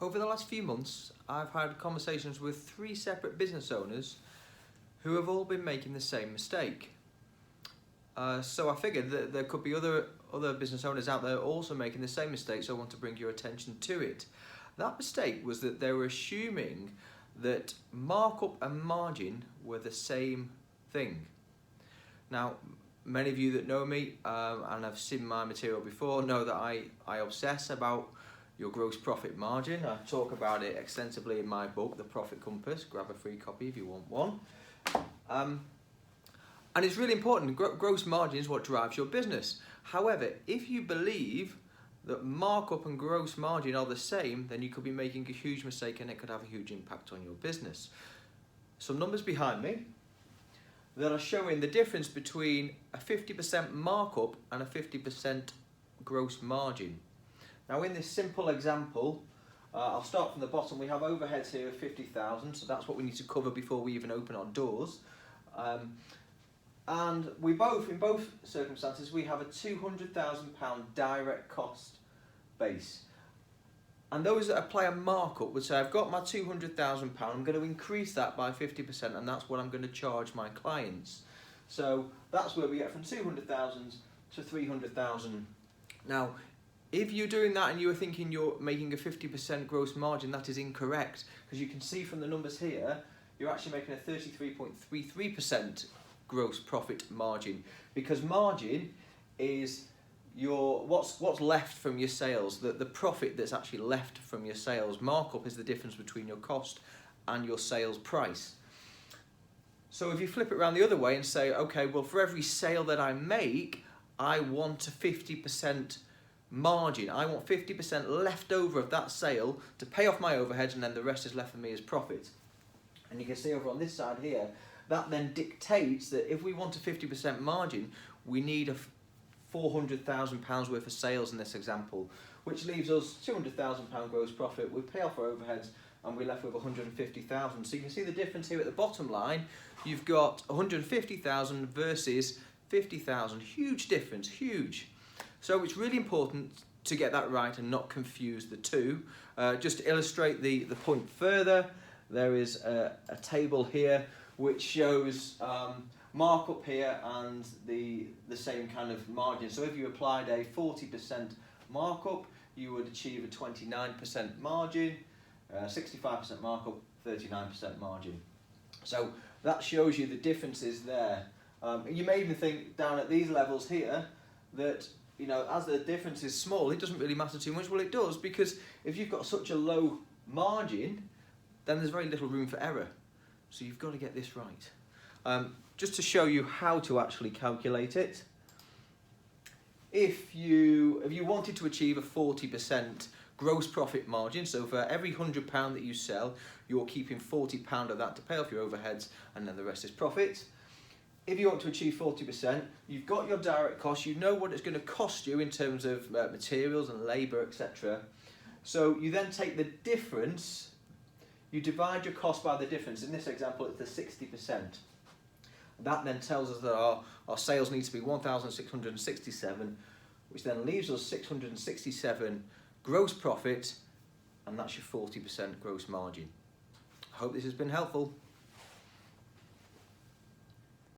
Over the last few months, I've had conversations with 3 separate business owners who have all been making the same mistake. So I figured that there could be other business owners out there also making the same mistake, so I want to bring your attention to it. That mistake was that they were assuming that markup and margin were the same thing. Now, many of you that know me and have seen my material before know that I obsess about your gross profit margin. I talk about it extensively in my book, The Profit Compass. Grab a free copy if you want one. And it's really important. Gross margin is what drives your business. However, if you believe that markup and gross margin are the same, then you could be making a huge mistake and it could have a huge impact on your business. Some numbers behind me that are showing the difference between a 50% markup and a 50% gross margin. Now in this simple example, I'll start from the bottom. We have overheads here of 50,000, so that's what we need to cover before we even open our doors. And in both circumstances, we have a £200,000 direct cost base. And those that apply a markup would say, I've got my £200,000, I'm going to increase that by 50%, and that's what I'm going to charge my clients. So that's where we get from 200,000 to 300,000. Now, if you're doing that and you are thinking you're making a 50% gross margin, that is incorrect, because you can see from the numbers here, you're actually making a 33.33% gross profit margin, because margin is what's left from your sales, the profit that's actually left from your sales. Markup is the difference between your cost and your sales price. So if you flip it around the other way and say, okay, well, for every sale that I make, I want a 50% margin. I want 50% left over of that sale to pay off my overheads, and then the rest is left for me as profit. And you can see over on this side here, that then dictates that if we want a 50% margin, we need a £400,000 worth of sales in this example, which leaves us £200,000 gross profit. We pay off our overheads and we're left with 150,000. So you can see the difference here at the bottom line. You've got 150,000 versus 50,000. Huge difference, huge. So it's really important to get that right and not confuse the two. Just to illustrate the point further, there is a table here which shows markup here and the same kind of margin. So if you applied a 40% markup, you would achieve a 29% margin, 65% markup, 39% margin. So that shows you the differences there. You may even think down at these levels here that, you know, as the difference is small, it doesn't really matter too much. Well, it does, because if you've got such a low margin, then there's very little room for error. So you've got to get this right. Just to show you how to actually calculate it, if you wanted to achieve a 40% gross profit margin, so for every £100 that you sell, you're keeping £40 of that to pay off your overheads, and then the rest is profit. If you want to achieve 40%, you've got your direct costs, you know what it's going to cost you in terms of materials and labour, etc. So you then take the difference, you divide your cost by the difference. In this example, it's the 60%. That then tells us that our sales need to be 1,667, which then leaves us 667 gross profit, and that's your 40% gross margin. I hope this has been helpful.